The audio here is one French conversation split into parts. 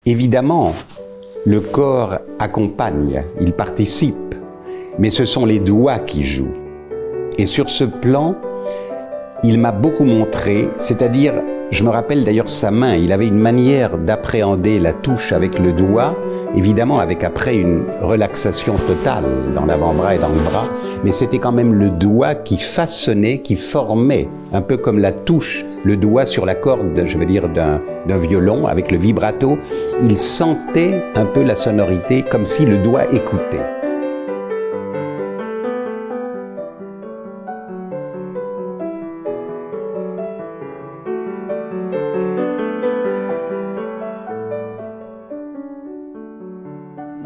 Évidemment, le corps accompagne, il participe, mais ce sont les doigts qui jouent. Et sur ce plan, il m'a beaucoup montré, c'est-à-dire, je me rappelle d'ailleurs sa main, il avait une manière d'appréhender la touche avec le doigt, évidemment avec après une relaxation totale dans l'avant-bras et dans le bras, mais c'était quand même le doigt qui façonnait, qui formait, un peu comme la touche, le doigt sur la corde, je veux dire, d'un violon, avec le vibrato, il sentait un peu la sonorité comme si le doigt écoutait.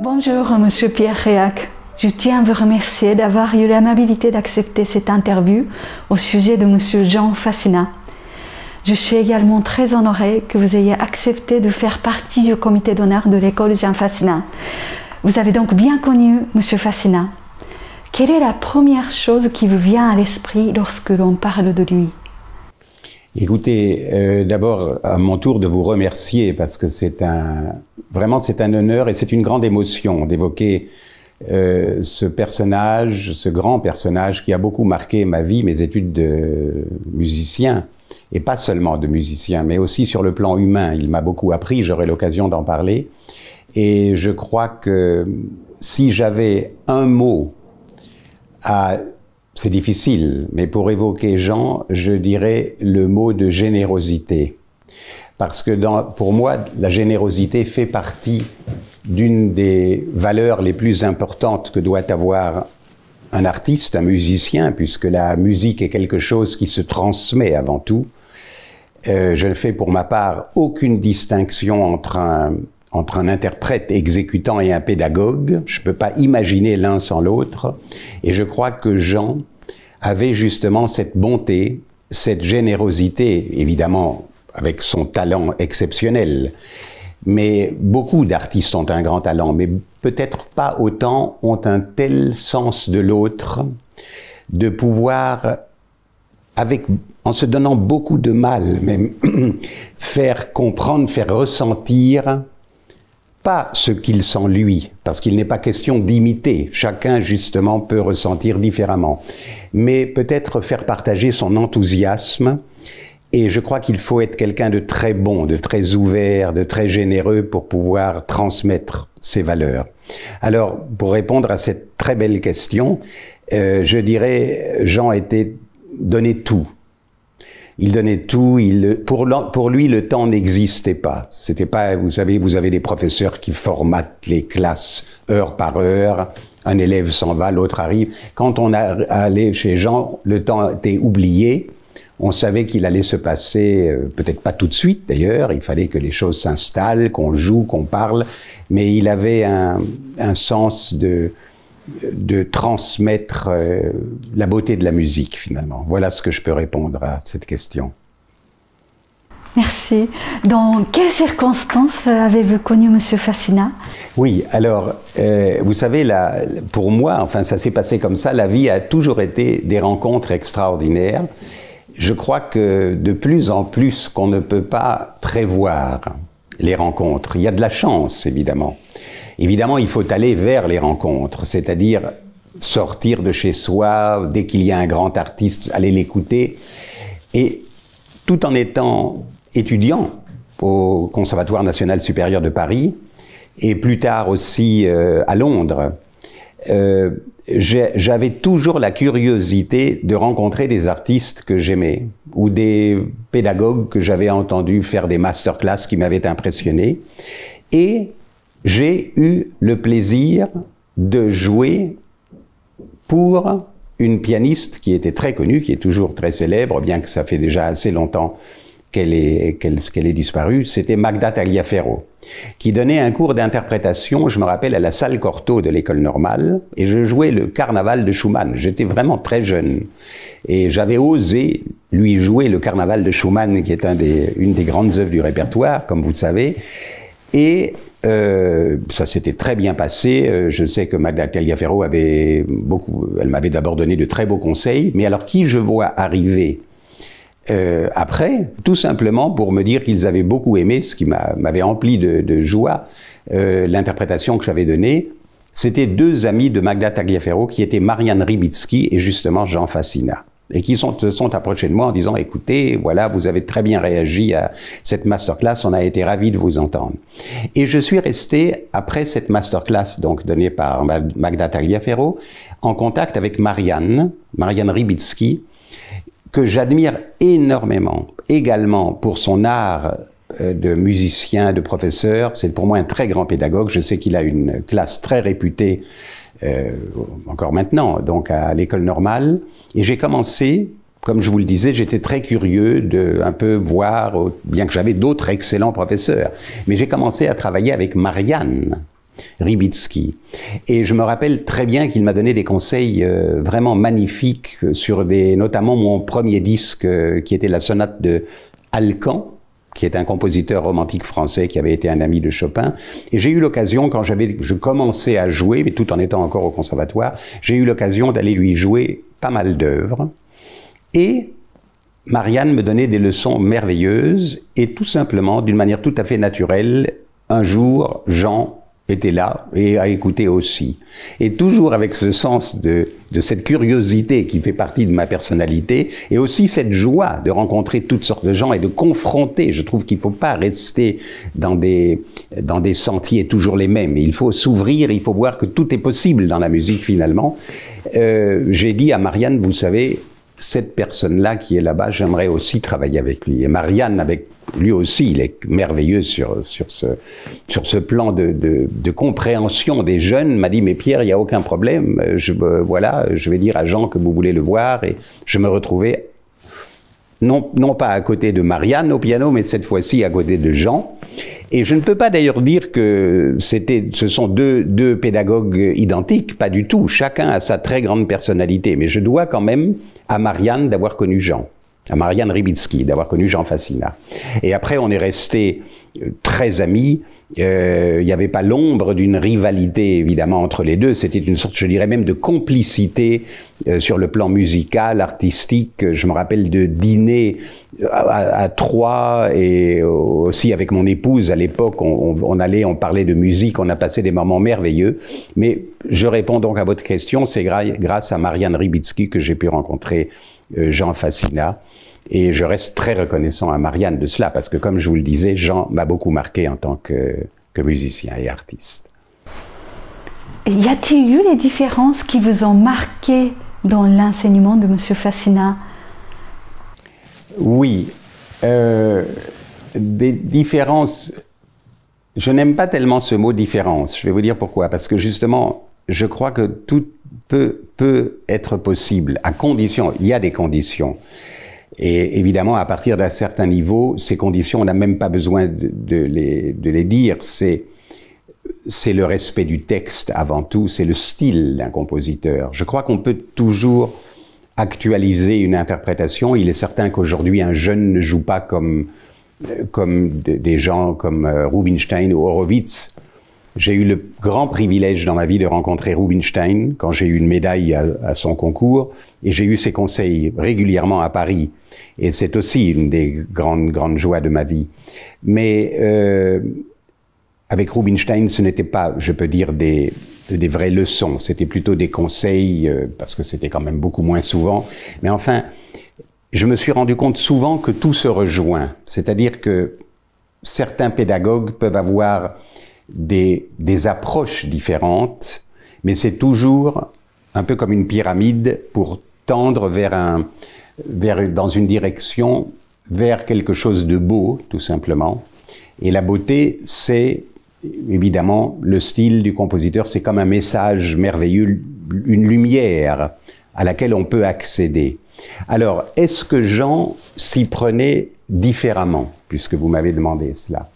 Bonjour, Monsieur Pierre Réac. Je tiens à vous remercier d'avoir eu l'amabilité d'accepter cette interview au sujet de Monsieur Jean Fassina. Je suis également très honorée que vous ayez accepté de faire partie du comité d'honneur de l'école Jean Fassina. Vous avez donc bien connu Monsieur Fassina. Quelle est la première chose qui vous vient à l'esprit lorsque l'on parle de lui? Écoutez, d'abord, à mon tour de vous remercier parce que vraiment c'est un honneur et c'est une grande émotion d'évoquer ce personnage, ce grand personnage qui a beaucoup marqué ma vie, mes études de musicien, et pas seulement de musicien, mais aussi sur le plan humain. Il m'a beaucoup appris, j'aurai l'occasion d'en parler. Et je crois que si j'avais un mot à... C'est difficile, mais pour évoquer Jean, je dirais le mot de générosité. Parce que pour moi, la générosité fait partie d'une des valeurs les plus importantes que doit avoir un artiste, un musicien, puisque la musique est quelque chose qui se transmet avant tout. Je ne fais pour ma part aucune distinction entre un interprète exécutant et un pédagogue. Je ne peux pas imaginer l'un sans l'autre. Et je crois que Jean avait justement cette bonté, cette générosité, évidemment avec son talent exceptionnel. Mais beaucoup d'artistes ont un grand talent, mais peut-être pas autant ont un tel sens de l'autre, de pouvoir, en se donnant beaucoup de mal, même faire comprendre, faire ressentir pas ce qu'il sent lui, parce qu'il n'est pas question d'imiter. Chacun, justement, peut ressentir différemment. Mais peut-être faire partager son enthousiasme. Et je crois qu'il faut être quelqu'un de très bon, de très ouvert, de très généreux pour pouvoir transmettre ses valeurs. Alors, pour répondre à cette très belle question, je dirais, Jean donnait tout. Il donnait tout, pour lui, le temps n'existait pas. C'était pas, vous savez, vous avez des professeurs qui formatent les classes heure par heure, un élève s'en va, l'autre arrive. Quand on allait chez Jean, le temps était oublié, on savait qu'il allait se passer, peut-être pas tout de suite d'ailleurs, il fallait que les choses s'installent, qu'on joue, qu'on parle, mais il avait un sens de transmettre la beauté de la musique, finalement. Voilà ce que je peux répondre à cette question. Merci. Dans quelles circonstances avez-vous connu Monsieur Fassina? Oui, alors, vous savez, pour moi, enfin, ça s'est passé comme ça, la vie a toujours été des rencontres extraordinaires. Je crois que de plus en plus qu'on ne peut pas prévoir les rencontres. Il y a de la chance, évidemment. Évidemment, il faut aller vers les rencontres, c'est-à-dire sortir de chez soi, dès qu'il y a un grand artiste, aller l'écouter. Et tout en étant étudiant au Conservatoire national supérieur de Paris, et plus tard aussi à Londres, j'avais toujours la curiosité de rencontrer des artistes que j'aimais, ou des pédagogues que j'avais entendus faire des masterclass qui m'avaient impressionné. Et j'ai eu le plaisir de jouer pour une pianiste qui était très connue, qui est toujours très célèbre, bien que ça fait déjà assez longtemps qu'elle est disparue. C'était Magda Tagliaferro, qui donnait un cours d'interprétation, je me rappelle, à la salle Cortot de l'école normale, et je jouais le Carnaval de Schumann. J'étais vraiment très jeune, et j'avais osé lui jouer le Carnaval de Schumann, qui est une des grandes œuvres du répertoire, comme vous le savez, et ça s'était très bien passé. Je sais que Magda Tagliaferro elle m'avait d'abord donné de très beaux conseils, mais alors qui je vois arriver après, tout simplement pour me dire qu'ils avaient beaucoup aimé, ce qui m'avait empli de joie, l'interprétation que j'avais donnée. C'était deux amis de Magda Tagliaferro qui étaient Marianne Ribitsky et justement Jean Fassina. Et qui se sont approchés de moi en disant « Écoutez, voilà, vous avez très bien réagi à cette masterclass, on a été ravis de vous entendre. » Et je suis resté, après cette masterclass donc donnée par Magda Tagliaferro, en contact avec Marianne Ribitsky, que j'admire énormément, également pour son art de musicien, de professeur. C'est pour moi un très grand pédagogue. Je sais qu'il a une classe très réputée, encore maintenant, donc à l'école normale. Et j'ai commencé, comme je vous le disais, j'étais très curieux de un peu voir, bien que j'avais d'autres excellents professeurs, mais j'ai commencé à travailler avec Marianne Ribitsky. Et je me rappelle très bien qu'il m'a donné des conseils vraiment magnifiques sur notamment mon premier disque qui était la sonate de Alcan, qui est un compositeur romantique français qui avait été un ami de Chopin. Et j'ai eu l'occasion, quand je commençais à jouer, mais tout en étant encore au conservatoire, j'ai eu l'occasion d'aller lui jouer pas mal d'œuvres. Et Marianne me donnait des leçons merveilleuses, et tout simplement, d'une manière tout à fait naturelle, un jour, Jean était là et a écouté aussi. Et toujours avec ce sens de cette curiosité qui fait partie de ma personnalité, et aussi cette joie de rencontrer toutes sortes de gens et de confronter. Je trouve qu'il ne faut pas rester dans des sentiers toujours les mêmes. Il faut s'ouvrir, il faut voir que tout est possible dans la musique finalement. J'ai dit à Marianne, vous savez, cette personne-là qui est là-bas, j'aimerais aussi travailler avec lui. Et Marianne, avec lui aussi, il est merveilleux sur ce plan de compréhension des jeunes, m'a dit, mais Pierre, il n'y a aucun problème, voilà, je vais dire à Jean que vous voulez le voir, et je me retrouvais, non pas à côté de Marianne au piano, mais cette fois-ci à côté de Jean. Et je ne peux pas d'ailleurs dire que ce sont deux pédagogues identiques, pas du tout. Chacun a sa très grande personnalité. Mais je dois quand même à Marianne d'avoir connu Jean, à Marianne Ribitsky d'avoir connu Jean Fassina. Et après, on est restés très amis. Il n'y avait pas l'ombre d'une rivalité, évidemment, entre les deux. C'était une sorte, je dirais même, de complicité sur le plan musical, artistique. Je me rappelle de dîner à trois, et aussi avec mon épouse à l'époque, on parlait de musique, on a passé des moments merveilleux. Mais je réponds donc à votre question, c'est grâce à Marianne Ribitsky que j'ai pu rencontrer Jean Fassina. Et je reste très reconnaissant à Marianne de cela, parce que comme je vous le disais, Jean m'a beaucoup marqué en tant que musicien et artiste. Y a-t-il eu des différences qui vous ont marqué dans l'enseignement de M. Fassina? Oui, des différences. Je n'aime pas tellement ce mot différence. Je vais vous dire pourquoi. Parce que justement, je crois que tout peut être possible, à condition, il y a des conditions. Et évidemment, à partir d'un certain niveau, ces conditions, on n'a même pas besoin de les dire. C'est le respect du texte avant tout, c'est le style d'un compositeur. Je crois qu'on peut toujours actualiser une interprétation. Il est certain qu'aujourd'hui, un jeune ne joue pas comme des gens comme Rubinstein ou Horowitz. J'ai eu le grand privilège dans ma vie de rencontrer Rubinstein quand j'ai eu une médaille à son concours, et j'ai eu ses conseils régulièrement à Paris. Et c'est aussi une des grandes joies de ma vie. Mais avec Rubinstein, ce n'était pas, je peux dire, des vraies leçons. C'était plutôt des conseils, parce que c'était quand même beaucoup moins souvent. Mais enfin, je me suis rendu compte souvent que tout se rejoint. C'est-à-dire que certains pédagogues peuvent avoir des approches différentes, mais c'est toujours un peu comme une pyramide pour tendre dans une direction, vers quelque chose de beau, tout simplement. Et la beauté, c'est évidemment le style du compositeur, c'est comme un message merveilleux, une lumière à laquelle on peut accéder. Alors, est-ce que Jean s'y prenait différemment, puisque vous m'avez demandé cela?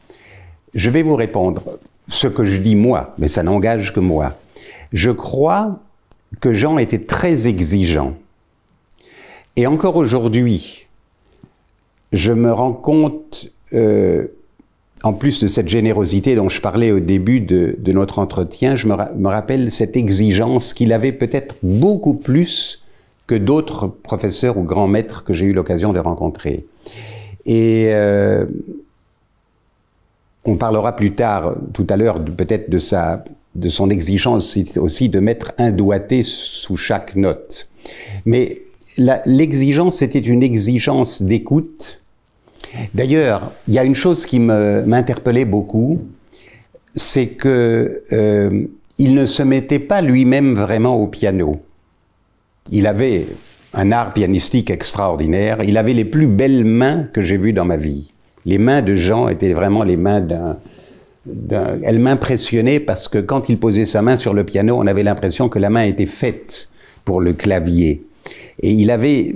Je vais vous répondre ce que je dis moi, mais ça n'engage que moi. Je crois que Jean était très exigeant. Et encore aujourd'hui, je me rends compte, en plus de cette générosité dont je parlais au début de notre entretien, je me rappelle cette exigence qu'il avait peut-être beaucoup plus que d'autres professeurs ou grands maîtres que j'ai eu l'occasion de rencontrer. Et on parlera plus tard, tout à l'heure, peut-être de son exigence aussi de mettre un doigté sous chaque note. Mais l'exigence, c'était une exigence d'écoute. D'ailleurs, il y a une chose qui m'interpellait beaucoup, c'est que il ne se mettait pas lui-même vraiment au piano. Il avait un art pianistique extraordinaire. Il avait les plus belles mains que j'ai vues dans ma vie. Les mains de Jean étaient vraiment les mains elle m'impressionnait parce que quand il posait sa main sur le piano, on avait l'impression que la main était faite pour le clavier. Et il avait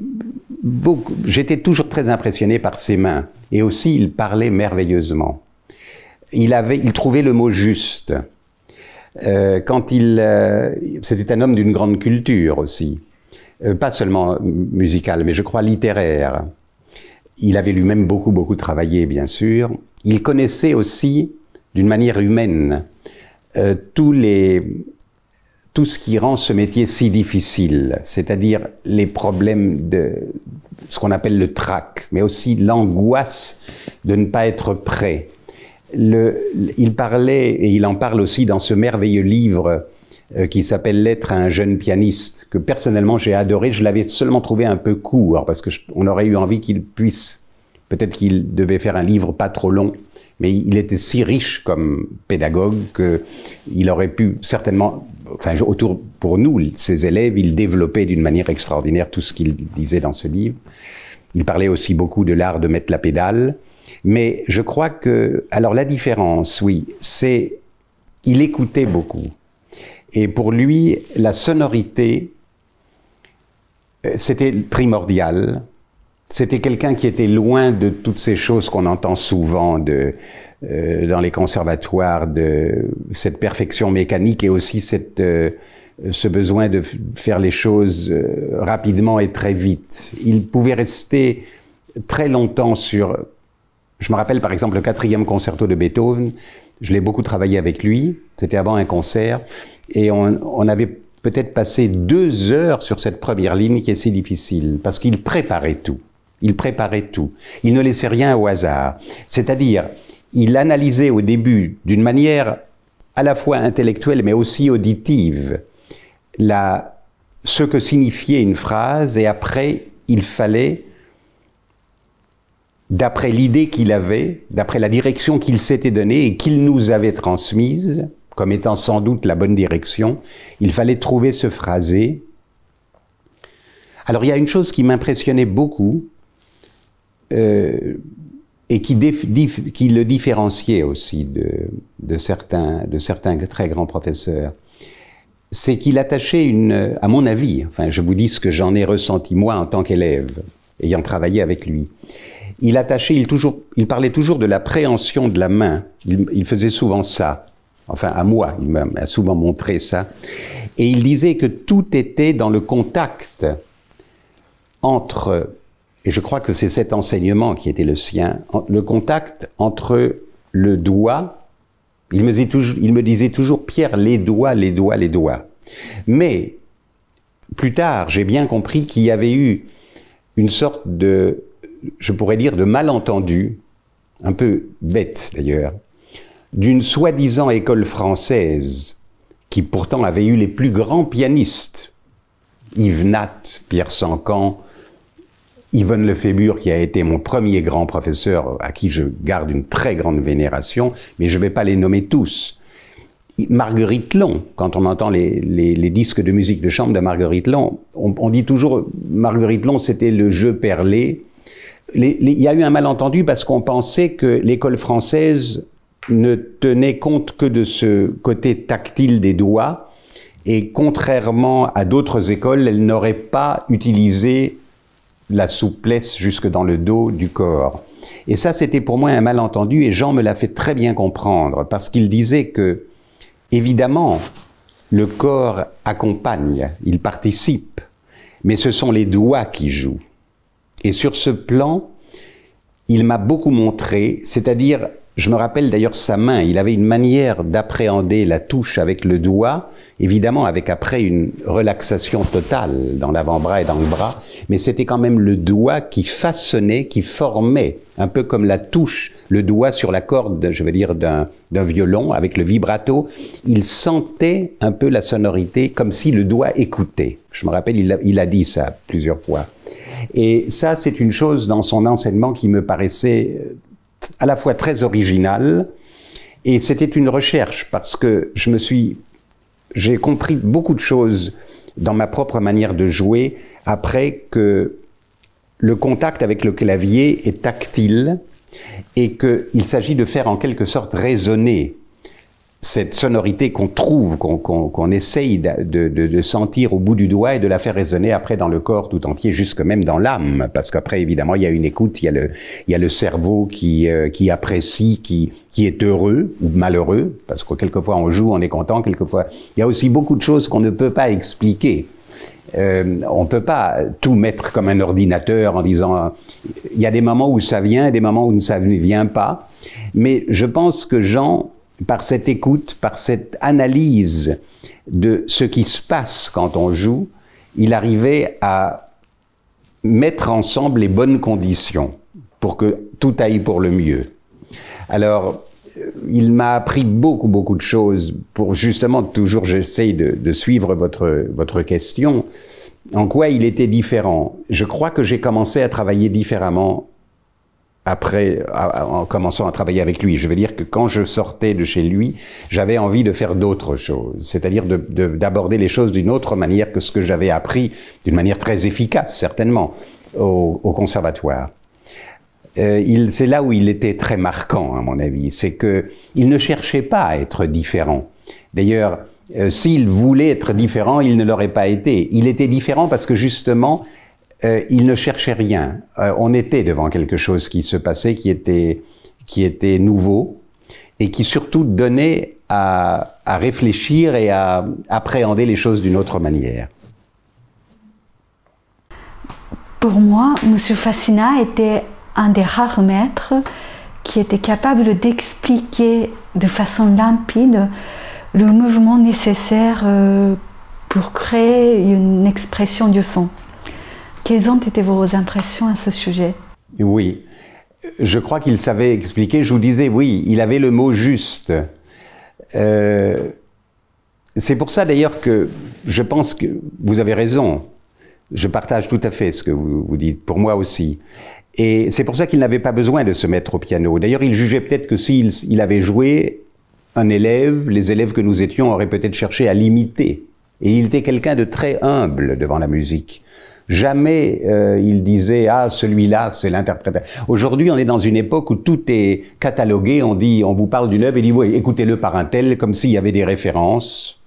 beaucoup... J'étais toujours très impressionné par ses mains. Et aussi, il parlait merveilleusement. Il trouvait le mot juste. C'était un homme d'une grande culture aussi. Pas seulement musicale, mais je crois littéraire. Il avait lui-même beaucoup travaillé, bien sûr. Il connaissait aussi, d'une manière humaine, tout ce qui rend ce métier si difficile, c'est-à-dire les problèmes de ce qu'on appelle le trac, mais aussi l'angoisse de ne pas être prêt. Il parlait, et il en parle aussi dans ce merveilleux livre qui s'appelle « Lettre à un jeune pianiste », que personnellement j'ai adoré. Je l'avais seulement trouvé un peu court, parce qu'on aurait eu envie qu'il puisse... Peut-être qu'il devait faire un livre pas trop long, mais il était si riche comme pédagogue qu'il aurait pu certainement... Enfin, pour nous, ses élèves, il développait d'une manière extraordinaire tout ce qu'il disait dans ce livre. Il parlait aussi beaucoup de l'art de mettre la pédale. Mais je crois que... Alors la différence, oui, c'est... Il écoutait beaucoup. Et pour lui, la sonorité, c'était primordial. C'était quelqu'un qui était loin de toutes ces choses qu'on entend souvent dans les conservatoires, de cette perfection mécanique et aussi ce besoin de faire les choses rapidement et très vite. Il pouvait rester très longtemps sur... Je me rappelle par exemple le 4e concerto de Beethoven, je l'ai beaucoup travaillé avec lui, c'était avant un concert, et on avait peut-être passé 2 heures sur cette première ligne qui est si difficile, parce qu'il préparait tout. Il préparait tout. Il ne laissait rien au hasard. C'est-à-dire, il analysait au début, d'une manière à la fois intellectuelle mais aussi auditive, ce que signifiait une phrase, et après, il fallait, d'après l'idée qu'il avait, d'après la direction qu'il s'était donnée et qu'il nous avait transmise, comme étant sans doute la bonne direction, il fallait trouver ce phrasé. Alors il y a une chose qui m'impressionnait beaucoup, et qui le différenciait aussi de certains très grands professeurs, c'est qu'il attachait à mon avis, enfin je vous dis ce que j'en ai ressenti moi en tant qu'élève, ayant travaillé avec lui, il parlait toujours de la préhension de la main, il faisait souvent ça, enfin à moi, il m'a souvent montré ça, et il disait que tout était dans le contact entre... Et je crois que c'est cet enseignement qui était le sien, le contact entre le doigt, il me disait toujours, Pierre, les doigts, les doigts, les doigts. Mais, plus tard, j'ai bien compris qu'il y avait eu une sorte de, je pourrais dire, de malentendu, un peu bête d'ailleurs, d'une soi-disant école française, qui pourtant avait eu les plus grands pianistes, Yves Nat, Pierre Sancan, Yvonne Lefébure, qui a été mon premier grand professeur, à qui je garde une très grande vénération, mais je ne vais pas les nommer tous. Marguerite Long, quand on entend les disques de musique de chambre de Marguerite Long, on dit toujours Marguerite Long, c'était le jeu perlé. Il y a eu un malentendu parce qu'on pensait que l'école française ne tenait compte que de ce côté tactile des doigts, et contrairement à d'autres écoles, elle n'aurait pas utilisé la souplesse jusque dans le dos du corps. Et ça, c'était pour moi un malentendu, et Jean me l'a fait très bien comprendre, parce qu'il disait que, évidemment, le corps accompagne, il participe, mais ce sont les doigts qui jouent. Et sur ce plan, il m'a beaucoup montré, c'est-à-dire je me rappelle d'ailleurs sa main, il avait une manière d'appréhender la touche avec le doigt, évidemment avec après une relaxation totale dans l'avant-bras et dans le bras, mais c'était quand même le doigt qui façonnait, qui formait, un peu comme la touche, le doigt sur la corde, je veux dire, d'un violon, avec le vibrato, il sentait un peu la sonorité comme si le doigt écoutait. Je me rappelle, il a dit ça plusieurs fois. Et ça, c'est une chose dans son enseignement qui me paraissait à la fois très originale, et c'était une recherche parce que j'ai compris beaucoup de choses dans ma propre manière de jouer après que le contact avec le clavier est tactile et qu'il s'agit de faire en quelque sorte résonner cette sonorité qu'on trouve, qu'on essaye de sentir au bout du doigt et de la faire résonner après dans le corps tout entier, jusque même dans l'âme, parce qu'après évidemment il y a une écoute, il y a le cerveau qui apprécie, qui est heureux ou malheureux, parce que quelquefois on joue, on est content, quelquefois il y a aussi beaucoup de choses qu'on ne peut pas expliquer. On peut pas tout mettre comme un ordinateur en disant il y a des moments où ça vient et des moments où ça ne vient pas, mais je pense que Jean, par cette écoute, par cette analyse de ce qui se passe quand on joue, il arrivait à mettre ensemble les bonnes conditions pour que tout aille pour le mieux. Alors, il m'a appris beaucoup de choses pour justement, toujours j'essaye de suivre votre question, en quoi il était différent. Je crois que j'ai commencé à travailler différemment après, en commençant à travailler avec lui. Je veux dire que quand je sortais de chez lui, j'avais envie de faire d'autres choses, c'est-à-dire d'aborder les choses d'une autre manière que ce que j'avais appris, d'une manière très efficace, certainement, au conservatoire. C'est là où il était très marquant, à mon avis, c'est qu'il ne cherchait pas à être différent. D'ailleurs, s'il voulait être différent, il ne l'aurait pas été. Il était différent parce que justement, il ne cherchait rien. On était devant quelque chose qui se passait, qui était nouveau, et qui surtout donnait à réfléchir et à appréhender les choses d'une autre manière. Pour moi, M. Fassina était un des rares maîtres qui était capable d'expliquer de façon limpide le mouvement nécessaire pour créer une expression du son. Quelles ont été vos impressions à ce sujet? Oui, je crois qu'il savait expliquer. Je vous disais, oui, il avait le mot juste. C'est pour ça d'ailleurs que je pense que vous avez raison. Je partage tout à fait ce que vous dites, pour moi aussi. Et c'est pour ça qu'il n'avait pas besoin de se mettre au piano. D'ailleurs, il jugeait peut-être que s'il avait joué un élève, les élèves que nous étions auraient peut-être cherché à l'imiter. Et il était quelqu'un de très humble devant la musique. Jamais il disait « Ah, celui-là, c'est l'interprète ». Aujourd'hui, on est dans une époque où tout est catalogué. On vous parle d'une œuvre et dit « Oui, écoutez-le par un tel », comme s'il y avait des références.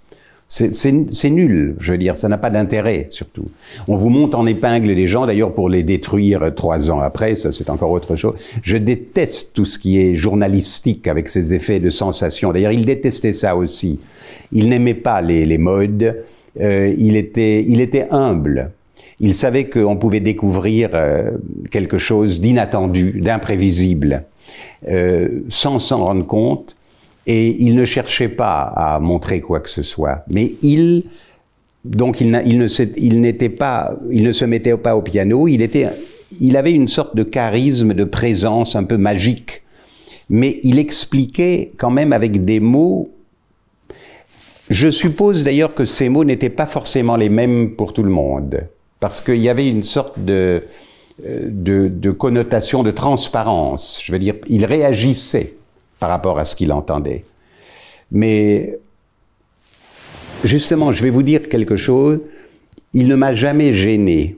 C'est nul, je veux dire, ça n'a pas d'intérêt, surtout. On vous monte en épingle les gens, d'ailleurs, pour les détruire 3 ans après, ça c'est encore autre chose. Je déteste tout ce qui est journalistique avec ces effets de sensation. D'ailleurs, il détestait ça aussi. Il n'aimait pas les modes, il était humble. Il savait qu'on pouvait découvrir quelque chose d'inattendu, d'imprévisible, sans s'en rendre compte. Et il ne cherchait pas à montrer quoi que ce soit. Mais il ne se mettait pas au piano. Il avait une sorte de charisme, de présence un peu magique. Mais il expliquait quand même avec des mots. Je suppose d'ailleurs que ces mots n'étaient pas forcément les mêmes pour tout le monde. Parce qu'il y avait une sorte de connotation de transparence. Je veux dire, il réagissait par rapport à ce qu'il entendait. Mais justement, je vais vous dire quelque chose, il ne m'a jamais gêné.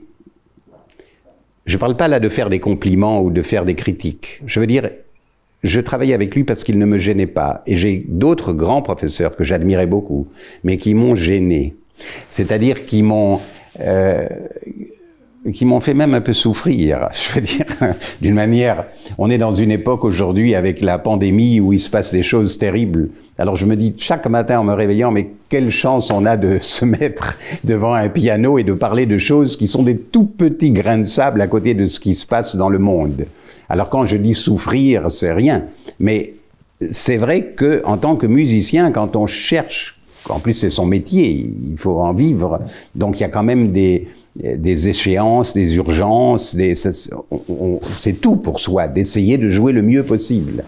Je ne parle pas là de faire des compliments ou de faire des critiques. Je veux dire, je travaillais avec lui parce qu'il ne me gênait pas. Et j'ai d'autres grands professeurs que j'admirais beaucoup, mais qui m'ont gêné. C'est-à-dire qui m'ont fait même un peu souffrir, je veux dire, d'une manière. On est dans une époque aujourd'hui avec la pandémie où il se passe des choses terribles. Alors je me dis chaque matin en me réveillant, mais quelle chance on a de se mettre devant un piano et de parler de choses qui sont des tout petits grains de sable à côté de ce qui se passe dans le monde. Alors quand je dis souffrir, c'est rien, mais c'est vrai que en tant que musicien, quand on cherche, en plus c'est son métier, il faut en vivre, donc il y a quand même des échéances, des urgences, c'est tout pour soi, d'essayer de jouer le mieux possible.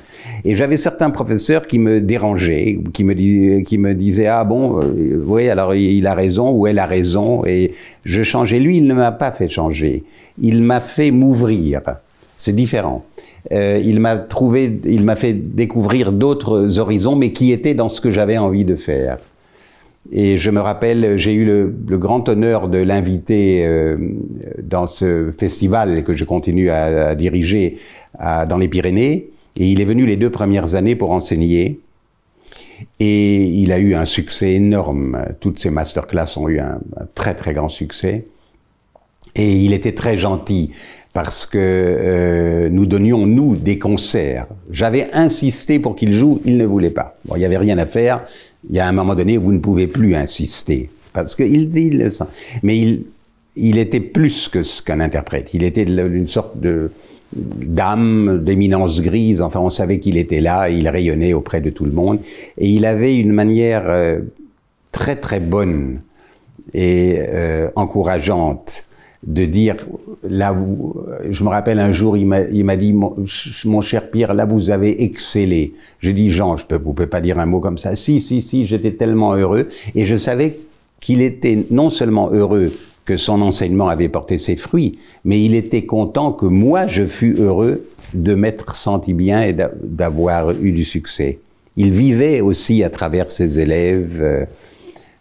Et j'avais certains professeurs qui me dérangeaient, qui me disaient « Ah bon, oui, alors il a raison ou elle a raison », et je changeais. Lui, il ne m'a pas fait changer, il m'a fait m'ouvrir, c'est différent. Il m'a fait découvrir d'autres horizons, mais qui étaient dans ce que j'avais envie de faire. Et je me rappelle, j'ai eu le grand honneur de l'inviter dans ce festival que je continue à diriger dans les Pyrénées. Et il est venu les 2 premières années pour enseigner. Et il a eu un succès énorme. Toutes ses masterclass ont eu un très très grand succès. Et il était très gentil parce que nous donnions, nous, des concerts. J'avais insisté pour qu'il joue, il ne voulait pas. Bon, il n'y avait rien à faire. Il y a un moment donné où vous ne pouvez plus insister. Parce qu'il dit le sent. Mais il était plus qu'un interprète. Il était une sorte d'âme, d'éminence grise. Enfin, on savait qu'il était là, il rayonnait auprès de tout le monde. Et il avait une manière très très bonne et encourageante de dire, là, je me rappelle un jour, il m'a dit, mon cher Pierre, là, vous avez excellé. J'ai dit, Jean, vous pouvez pas dire un mot comme ça. Si, j'étais tellement heureux. Et je savais qu'il était non seulement heureux que son enseignement avait porté ses fruits, mais il était content que moi, je fus heureux de m'être senti bien et d'avoir eu du succès. Il vivait aussi à travers ses élèves.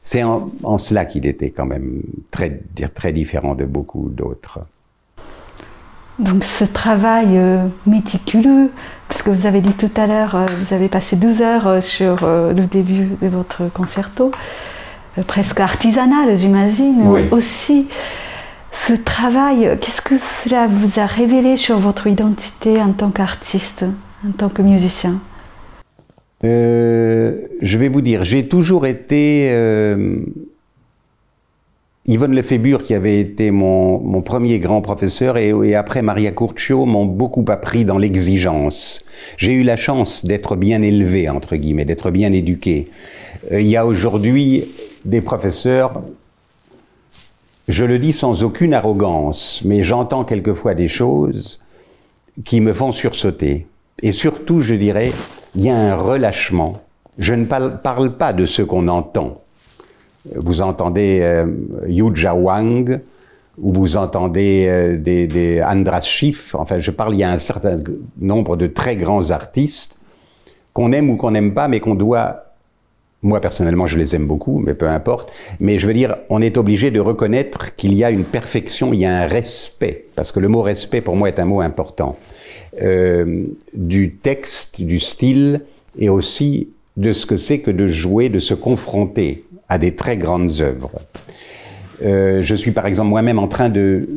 C'est en cela qu'il était quand même très, très différent de beaucoup d'autres. Donc ce travail méticuleux, parce que vous avez dit tout à l'heure, vous avez passé 12 heures sur le début de votre concerto, presque artisanal, j'imagine, oui. Aussi. Ce travail, qu'est-ce que cela vous a révélé sur votre identité en tant qu'artiste, en tant que musicien? Je vais vous dire, j'ai toujours été... Yvonne Lefébure, qui avait été mon premier grand professeur, et après Maria Curcio, m'ont beaucoup appris dans l'exigence. J'ai eu la chance d'être bien élevé, entre guillemets, d'être bien éduqué. Il y a aujourd'hui des professeurs, je le dis sans aucune arrogance, mais j'entends quelquefois des choses qui me font sursauter. Et surtout, je dirais, il y a un relâchement. Je ne parle pas de ce qu'on entend. Vous entendez Yuja Wang, ou vous entendez des Andras Schiff. Enfin, je parle, il y a un certain nombre de très grands artistes qu'on aime ou qu'on n'aime pas, mais qu'on doit... Moi, personnellement, je les aime beaucoup, mais peu importe. Mais je veux dire, on est obligé de reconnaître qu'il y a une perfection, il y a un respect. Parce que le mot respect, pour moi, est un mot important. Du texte, du style, et aussi de ce que c'est que de jouer, de se confronter à des très grandes œuvres. Je suis par exemple moi-même en train de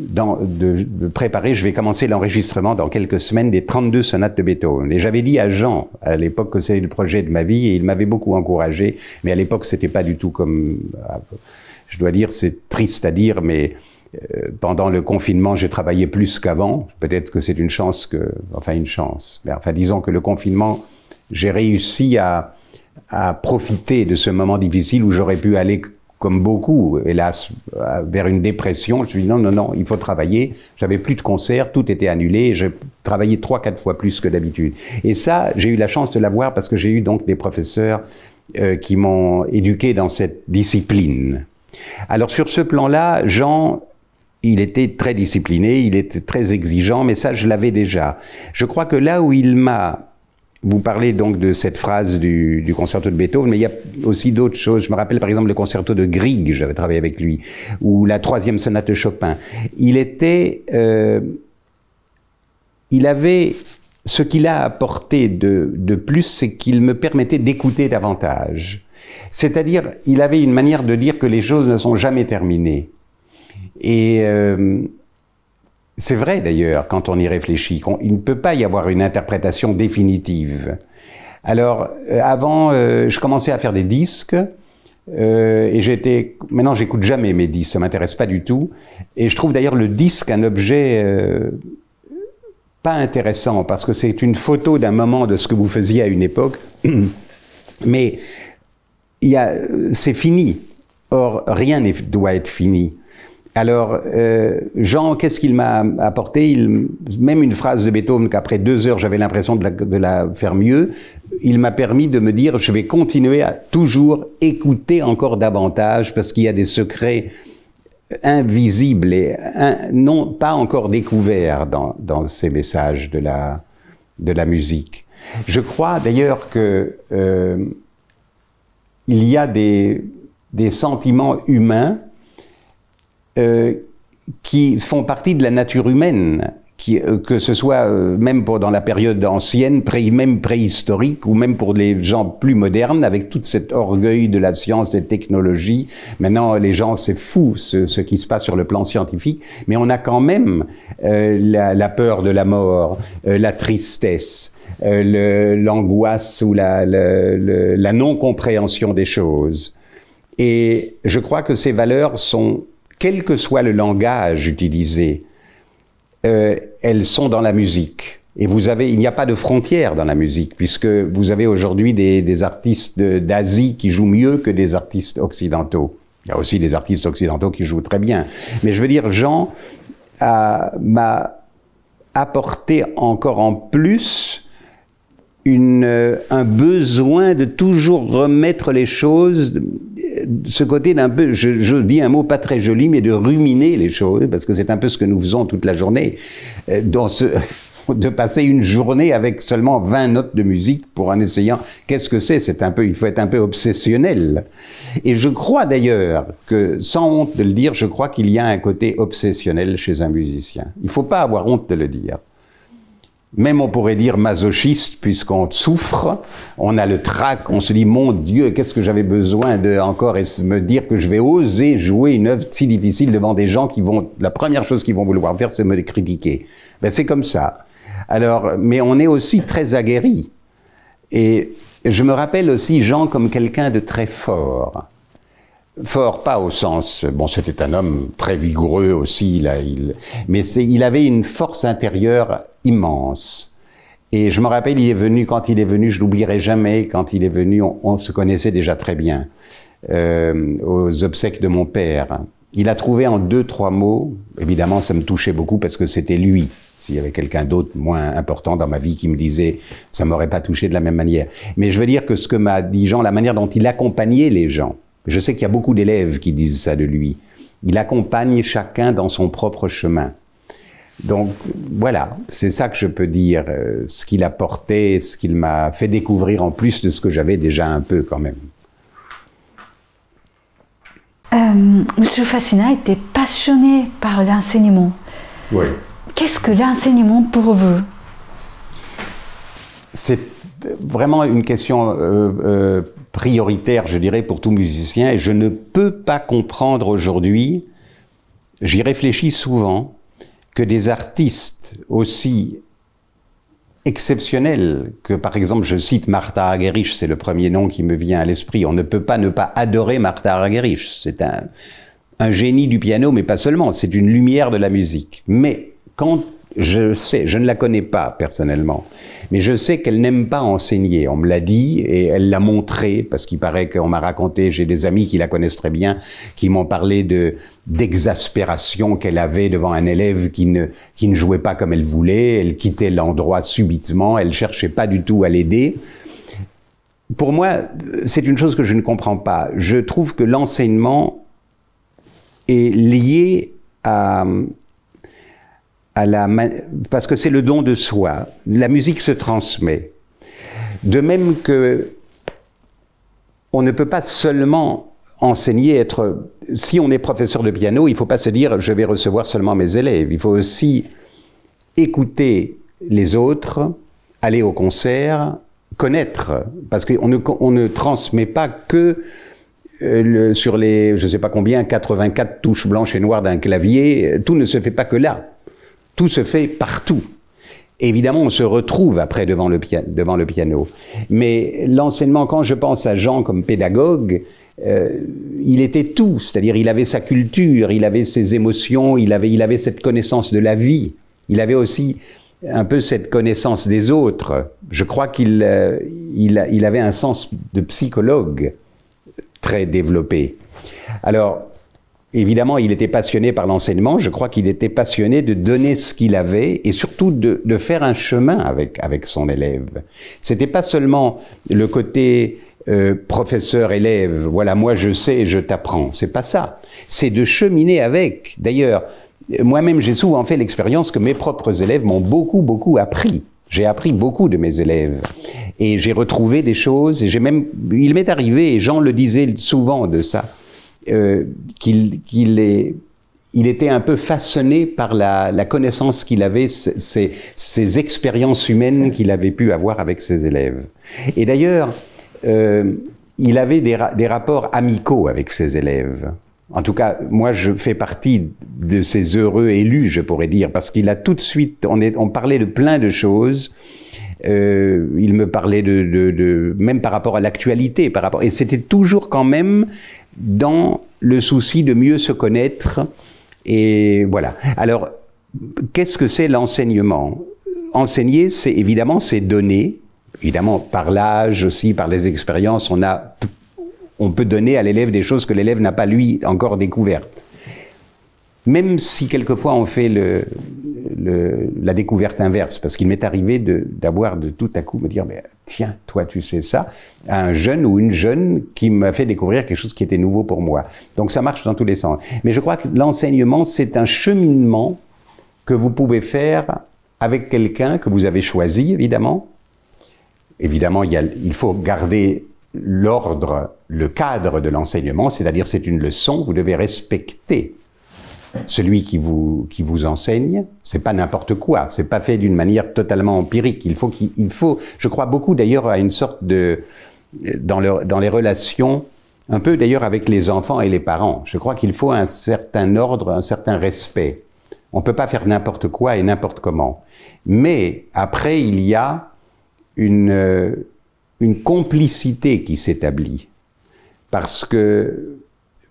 préparer, je vais commencer l'enregistrement dans quelques semaines des 32 sonates de Beethoven. Et j'avais dit à Jean, à l'époque, que c'était le projet de ma vie, et il m'avait beaucoup encouragé, mais à l'époque c'était pas du tout comme... Je dois dire, c'est triste à dire, mais pendant le confinement, j'ai travaillé plus qu'avant. Peut-être que c'est une chance que... Enfin, une chance. Mais enfin, disons que le confinement, j'ai réussi à profiter de ce moment difficile où j'aurais pu aller... comme beaucoup, hélas, vers une dépression. Je me suis dit non, il faut travailler. J'avais plus de concerts, tout était annulé. J'ai travaillé 3-4 fois plus que d'habitude. Et ça, j'ai eu la chance de l'avoir parce que j'ai eu donc des professeurs qui m'ont éduqué dans cette discipline. Alors sur ce plan-là, Jean, il était très discipliné, il était très exigeant, mais ça, je l'avais déjà. Je crois que là où il m'a... Vous parlez donc de cette phrase du concerto de Beethoven, mais il y a aussi d'autres choses. Je me rappelle par exemple le concerto de Grieg, j'avais travaillé avec lui, ou la 3e sonate de Chopin. Il avait, ce qu'il a apporté de plus, c'est qu'il me permettait d'écouter davantage. C'est-à-dire, il avait une manière de dire que les choses ne sont jamais terminées. Et... c'est vrai d'ailleurs, quand on y réfléchit, il ne peut pas y avoir une interprétation définitive. Alors, avant, je commençais à faire des disques, et maintenant j'écoute jamais mes disques, ça m'intéresse pas du tout. Et je trouve d'ailleurs le disque un objet pas intéressant, parce que c'est une photo d'un moment de ce que vous faisiez à une époque, mais c'est fini. Or, rien ne doit être fini. Alors, Jean, qu'est-ce qu'il m'a apporté? Même une phrase de Beethoven qu'après 2 heures, j'avais l'impression de la faire mieux, il m'a permis de me dire, je vais continuer à toujours écouter encore davantage, parce qu'il y a des secrets invisibles et non pas encore découverts dans ces messages de la musique. Je crois d'ailleurs que il y a des sentiments humains qui font partie de la nature humaine, que ce soit même dans la période ancienne, même préhistorique, ou même pour les gens plus modernes, avec tout cet orgueil de la science et des technologies. Maintenant, les gens, c'est fou ce qui se passe sur le plan scientifique, mais on a quand même la peur de la mort, la tristesse, l'angoisse ou la non-compréhension des choses. Et je crois que ces valeurs sont, quel que soit le langage utilisé, elles sont dans la musique. Et il n'y a pas de frontières dans la musique, puisque vous avez aujourd'hui des artistes d'Asie qui jouent mieux que des artistes occidentaux. Il y a aussi des artistes occidentaux qui jouent très bien. Mais je veux dire, Jean m'a apporté encore en plus un besoin de toujours remettre les choses, ce côté d'un peu, je dis un mot pas très joli, mais de ruminer les choses, parce que c'est un peu ce que nous faisons toute la journée, de passer une journée avec seulement 20 notes de musique en essayant, qu'est-ce que c'est? Il faut être un peu obsessionnel. Et je crois d'ailleurs que, sans honte de le dire, je crois qu'il y a un côté obsessionnel chez un musicien. Il ne faut pas avoir honte de le dire. Même on pourrait dire masochiste, puisqu'on souffre, on a le trac, on se dit, mon Dieu, qu'est-ce que j'avais besoin de encore me dire que je vais oser jouer une œuvre si difficile devant des gens la première chose qu'ils vont vouloir faire, c'est me critiquer. Ben, c'est comme ça. Alors, mais on est aussi très aguerri. Et je me rappelle aussi Jean comme quelqu'un de très fort. Fort, pas au sens... Bon, c'était un homme très vigoureux aussi, mais il avait une force intérieure immense. Et je me rappelle, quand il est venu, je l'oublierai jamais, quand il est venu, on se connaissait déjà très bien, aux obsèques de mon père. Il a trouvé en 2-3 mots, évidemment ça me touchait beaucoup parce que c'était lui. S'il y avait quelqu'un d'autre moins important dans ma vie qui me disait, ça m'aurait pas touché de la même manière. Mais je veux dire que ce que m'a dit Jean, la manière dont il accompagnait les gens, je sais qu'il y a beaucoup d'élèves qui disent ça de lui. Il accompagne chacun dans son propre chemin. Donc voilà, c'est ça que je peux dire, ce qu'il a porté, ce qu'il m'a fait découvrir en plus de ce que j'avais déjà un peu quand même. Monsieur Fassina était passionné par l'enseignement. Oui. Qu'est-ce que l'enseignement pour vous? C'est vraiment une question prioritaire, je dirais, pour tout musicien, et je ne peux pas comprendre aujourd'hui, j'y réfléchis souvent, que des artistes aussi exceptionnels que, par exemple, je cite Martha Argerich, c'est le premier nom qui me vient à l'esprit. On ne peut pas ne pas adorer Martha Argerich. C'est un génie du piano, mais pas seulement. C'est une lumière de la musique. Mais quand je sais, je ne la connais pas personnellement, mais je sais qu'elle n'aime pas enseigner. On me l'a dit et elle l'a montré, parce qu'il paraît qu'on m'a raconté, j'ai des amis qui la connaissent très bien, qui m'ont parlé d'exaspération qu'elle avait devant un élève qui ne jouait pas comme elle voulait, elle quittait l'endroit subitement, elle cherchait pas du tout à l'aider. Pour moi, c'est une chose que je ne comprends pas. Je trouve que l'enseignement est lié parce que c'est le don de soi. La musique se transmet. De même que on ne peut pas seulement enseigner, si on est professeur de piano, il ne faut pas se dire je vais recevoir seulement mes élèves. Il faut aussi écouter les autres, aller au concert, connaître, parce qu'on ne transmet pas que sur les, je ne sais pas combien, 84 touches blanches et noires d'un clavier. Tout ne se fait pas que là. Tout se fait partout. Évidemment, on se retrouve après devant le piano. Mais l'enseignement, quand je pense à Jean comme pédagogue, il était tout. C'est-à-dire, il avait sa culture, il avait ses émotions, il avait cette connaissance de la vie. Il avait aussi un peu cette connaissance des autres. Je crois qu'il avait un sens de psychologue très développé. Alors, évidemment, il était passionné par l'enseignement. Je crois qu'il était passionné de donner ce qu'il avait et surtout de faire un chemin avec son élève. C'était pas seulement le côté professeur-élève, voilà, moi je sais et je t'apprends. C'est pas ça. C'est de cheminer avec. D'ailleurs, moi-même, j'ai souvent fait l'expérience que mes propres élèves m'ont beaucoup appris. J'ai appris beaucoup de mes élèves. Et j'ai retrouvé des choses, et il m'est arrivé, et Jean le disait souvent de ça, qu'il était un peu façonné par la connaissance qu'il avait, ces expériences humaines qu'il avait pu avoir avec ses élèves. Et d'ailleurs, il avait des rapports amicaux avec ses élèves. En tout cas, moi, je fais partie de ces heureux élus, je pourrais dire, parce qu'il a tout de suite, on parlait de plein de choses. Il me parlait même par rapport à l'actualité, et c'était toujours quand même dans le souci de mieux se connaître. Et voilà. Alors, qu'est-ce que c'est l'enseignement? Enseigner, c'est évidemment, c'est donner. Évidemment, par l'âge aussi, par les expériences, on peut donner à l'élève des choses que l'élève n'a pas, lui, encore découvertes. Même si, quelquefois, on fait la découverte inverse, parce qu'il m'est arrivé d'avoir de tout à coup me dire, mais tiens, toi, tu sais ça, à un jeune ou une jeune qui m'a fait découvrir quelque chose qui était nouveau pour moi. Donc, ça marche dans tous les sens. Mais je crois que l'enseignement, c'est un cheminement que vous pouvez faire avec quelqu'un que vous avez choisi, évidemment. Évidemment, il faut garder l'ordre, le cadre de l'enseignement, c'est-à-dire c'est une leçon, vous devez respecter celui qui vous enseigne. C'est pas n'importe quoi, c'est pas fait d'une manière totalement empirique. Il faut, je crois beaucoup d'ailleurs à une sorte dans les relations, un peu d'ailleurs avec les enfants et les parents. Je crois qu'il faut un certain ordre, un certain respect. On peut pas faire n'importe quoi et n'importe comment. Mais après, il y a une complicité qui s'établit, parce que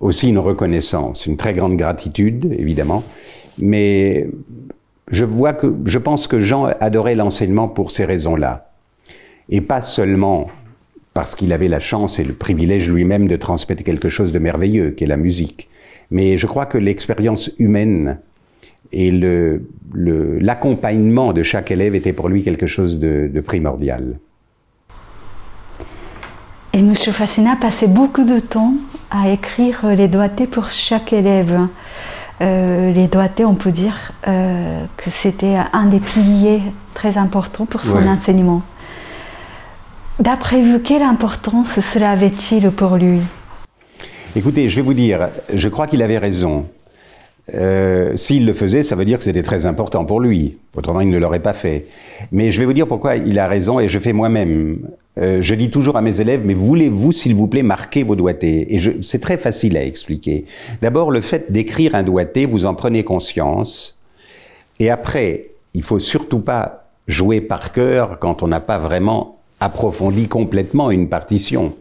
aussi une reconnaissance, une très grande gratitude, évidemment, mais je pense que Jean adorait l'enseignement pour ces raisons-là, et pas seulement parce qu'il avait la chance et le privilège lui-même de transmettre quelque chose de merveilleux, qui est la musique, mais je crois que l'expérience humaine et l'accompagnement de chaque élève était pour lui quelque chose de primordial. Et M. Fassina passait beaucoup de temps à écrire les doigtés pour chaque élève. Les doigtés, on peut dire que c'était un des piliers très importants pour son enseignement. D'après vous, quelle importance cela avait-il pour lui? Écoutez, je vais vous dire, je crois qu'il avait raison. S'il le faisait, ça veut dire que c'était très important pour lui. Autrement, il ne l'aurait pas fait. Mais je vais vous dire pourquoi il a raison, et je fais moi-même. Je dis toujours à mes élèves, mais voulez-vous, s'il vous plaît, marquer vos doigtés? Et c'est très facile à expliquer. D'abord, le fait d'écrire un doigté, vous en prenez conscience. Et après, il faut surtout pas jouer par cœur quand on n'a pas vraiment approfondi complètement une partition.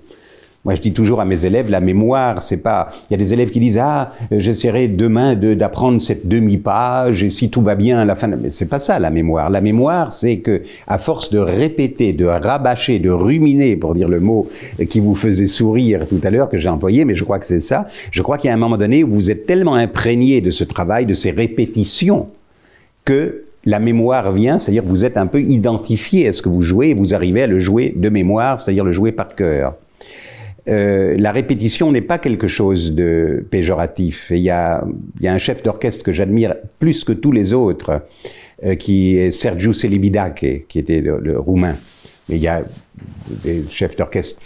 Moi, je dis toujours à mes élèves, la mémoire, c'est pas... Il y a des élèves qui disent, ah, j'essaierai demain d'apprendre cette demi-page, et si tout va bien à la fin... Mais c'est pas ça, la mémoire. La mémoire, c'est que, à force de répéter, de rabâcher, de ruminer, pour dire le mot qui vous faisait sourire tout à l'heure, que j'ai employé, mais je crois que c'est ça, je crois qu'il y a un moment donné où vous êtes tellement imprégné de ce travail, de ces répétitions, que la mémoire vient, c'est-à-dire que vous êtes un peu identifié à ce que vous jouez, et vous arrivez à le jouer de mémoire, c'est-à-dire le jouer par cœur. La répétition n'est pas quelque chose de péjoratif. Et il y a un chef d'orchestre que j'admire plus que tous les autres, qui est Sergiu Celibidache, qui était le roumain. Mais il y a des chefs d'orchestre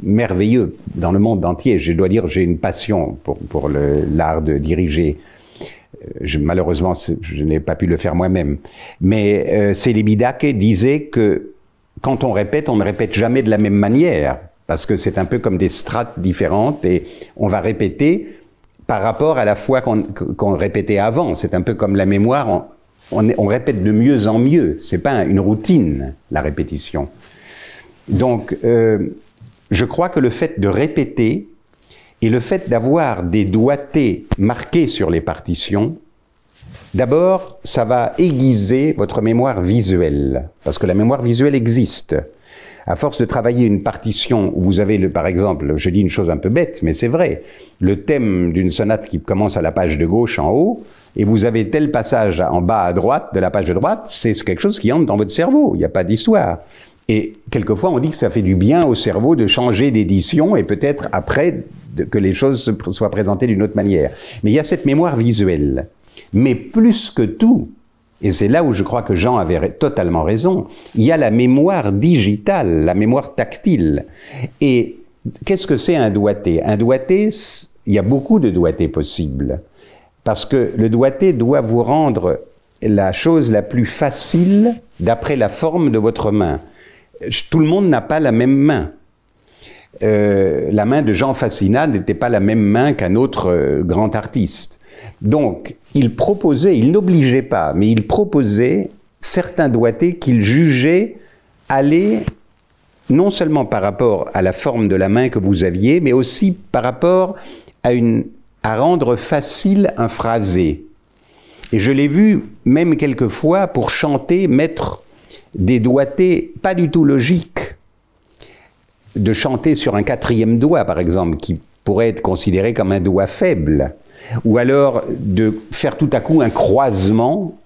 merveilleux dans le monde entier. Je dois dire, j'ai une passion pour l'art de diriger. Malheureusement, je n'ai pas pu le faire moi-même. Mais Celibidache disait que quand on ne répète jamais de la même manière. Parce que c'est un peu comme des strates différentes et on va répéter par rapport à la fois qu'on répétait avant. C'est un peu comme la mémoire, on répète de mieux en mieux. C'est pas une routine, la répétition. Donc, je crois que le fait de répéter et le fait d'avoir des doigtés marqués sur les partitions D'abord, ça va aiguiser votre mémoire visuelle, parce que la mémoire visuelle existe. À force de travailler une partition où vous avez, par exemple, je dis une chose un peu bête, mais c'est vrai, le thème d'une sonate qui commence à la page de gauche en haut, et vous avez tel passage en bas à droite, de la page de droite, c'est quelque chose qui entre dans votre cerveau, il n'y a pas d'histoire. Et quelquefois, on dit que ça fait du bien au cerveau de changer d'édition et peut-être après que les choses soient présentées d'une autre manière. Mais il y a cette mémoire visuelle. Mais plus que tout, et c'est là où je crois que Jean avait totalement raison, il y a la mémoire digitale, la mémoire tactile. Et qu'est-ce que c'est un doigté? Un doigté, il y a beaucoup de doigtés possibles. Parce que le doigté doit vous rendre la chose la plus facile d'après la forme de votre main. Tout le monde n'a pas la même main. La main de Jean Fassina n'était pas la même main qu'un autre grand artiste. Donc, il proposait, il n'obligeait pas, mais il proposait certains doigtés qu'il jugeait aller non seulement par rapport à la forme de la main que vous aviez, mais aussi par rapport à rendre facile un phrasé. Et je l'ai vu même quelquefois pour chanter, mettre des doigtés pas du tout logiques, de chanter sur un 4e doigt, par exemple, qui pourrait être considéré comme un doigt faible, ou alors de faire tout à coup un croisement,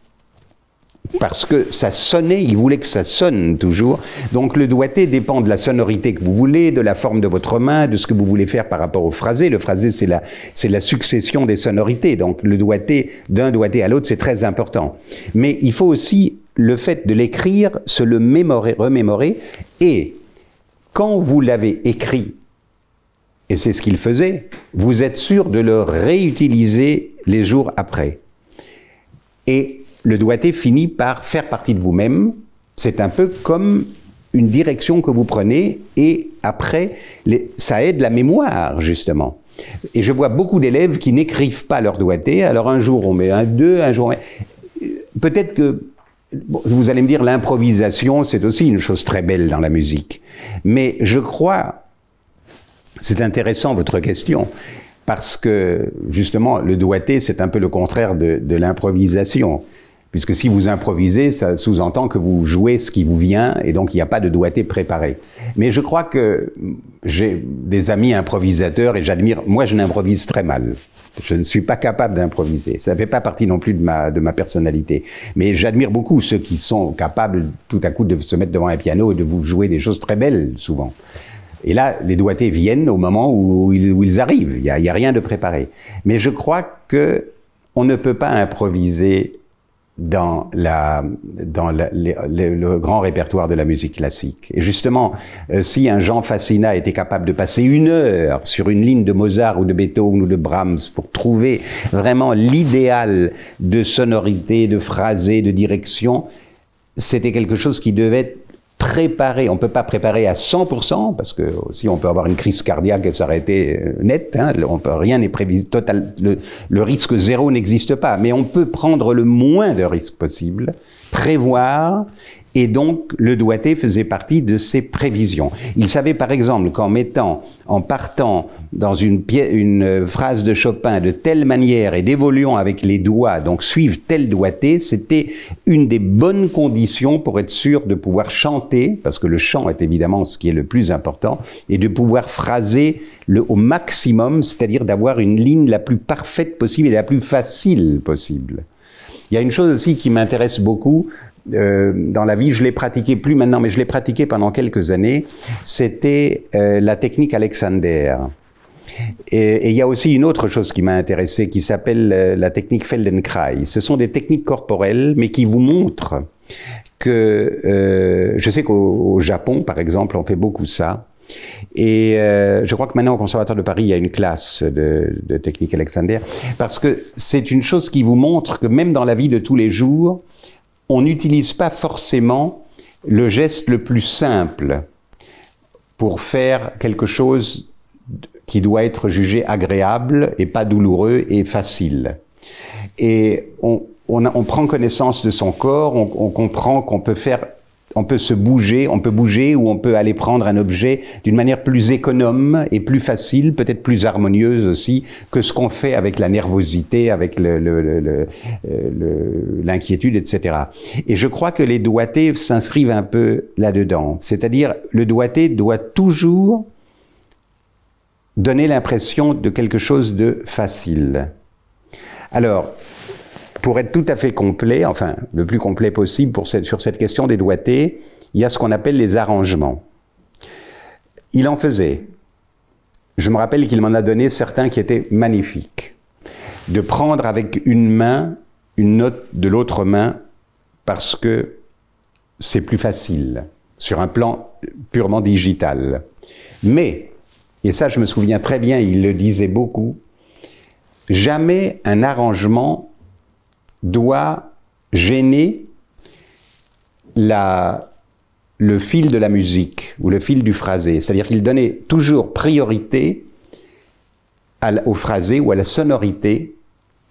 parce que ça sonnait, il voulait que ça sonne toujours. Donc le doigté dépend de la sonorité que vous voulez, de la forme de votre main, de ce que vous voulez faire par rapport au phrasé. Le phrasé, c'est la succession des sonorités. Donc le doigté, d'un doigté à l'autre, c'est très important. Mais il faut aussi le fait de l'écrire, se le remémorer, et quand vous l'avez écrit, et c'est ce qu'il faisait, vous êtes sûr de le réutiliser les jours après. Et le doigté finit par faire partie de vous-même. C'est un peu comme une direction que vous prenez, et après, ça aide la mémoire, justement. Et je vois beaucoup d'élèves qui n'écrivent pas leur doigté, alors un jour on met un 2, un jour on met... Peut-être que, bon, vous allez me dire, l'improvisation, c'est aussi une chose très belle dans la musique. Mais je crois... C'est intéressant votre question, parce que justement le doigté c'est un peu le contraire de l'improvisation, puisque si vous improvisez, ça sous-entend que vous jouez ce qui vous vient, et donc il n'y a pas de doigté préparé. Mais je crois que j'ai des amis improvisateurs, et j'admire, moi je n'improvise très mal. Je ne suis pas capable d'improviser. Ça ne fait pas partie non plus de ma personnalité. Mais j'admire beaucoup ceux qui sont capables tout à coup de se mettre devant un piano et de vous jouer des choses très belles, souvent. Et là, les doigtés viennent au moment où ils arrivent. Il y a rien de préparé. Mais je crois que on ne peut pas improviser dans le grand répertoire de la musique classique. Et justement, si un Jean Fassina était capable de passer 1 heure sur une ligne de Mozart ou de Beethoven ou de Brahms pour trouver vraiment l'idéal de sonorité, de phrasé, de direction, c'était quelque chose qui devait être préparer, on ne peut pas préparer à 100%, parce que aussi on peut avoir une crise cardiaque et s'arrêter net, hein, rien n'est prévisible, total, le risque zéro n'existe pas, mais on peut prendre le moins de risques possible, prévoir, et donc le doigté faisait partie de ses prévisions. Il savait par exemple en partant dans une phrase de Chopin de telle manière et d'évoluant avec les doigts, donc suivre tel doigté, c'était une des bonnes conditions pour être sûr de pouvoir chanter, parce que le chant est évidemment ce qui est le plus important, et de pouvoir phraser au maximum, c'est-à-dire d'avoir une ligne la plus parfaite possible et la plus facile possible. Il y a une chose aussi qui m'intéresse beaucoup dans la vie, je l'ai pratiqué plus maintenant, mais je l'ai pratiqué pendant quelques années, c'était la technique Alexander. Et il y a aussi une autre chose qui m'a intéressé, qui s'appelle la technique Feldenkrais. Ce sont des techniques corporelles, mais qui vous montrent que, je sais qu'au Japon, par exemple, on fait beaucoup ça. Et je crois que maintenant au Conservatoire de Paris, il y a une classe de technique Alexander, parce que c'est une chose qui vous montre que même dans la vie de tous les jours, on n'utilise pas forcément le geste le plus simple pour faire quelque chose qui doit être jugé agréable et pas douloureux et facile. Et on prend connaissance de son corps, on comprend qu'on peut faire se bouger, on peut bouger ou on peut aller prendre un objet d'une manière plus économe et plus facile, peut-être plus harmonieuse aussi, que ce qu'on fait avec la nervosité, avec l'inquiétude, etc. Et je crois que les doigtés s'inscrivent un peu là-dedans. C'est-à-dire, le doigté doit toujours donner l'impression de quelque chose de facile. Alors, pour être tout à fait complet, enfin, le plus complet possible sur cette question des doigtés, il y a ce qu'on appelle les arrangements. Il en faisait. Je me rappelle qu'il m'en a donné certains qui étaient magnifiques. De prendre avec une main une note de l'autre main parce que c'est plus facile, sur un plan purement digital. Mais, et ça je me souviens très bien, il le disait beaucoup, jamais un arrangement doit gêner le fil de la musique ou le fil du phrasé. C'est-à-dire qu'il donnait toujours priorité au phrasé ou à la sonorité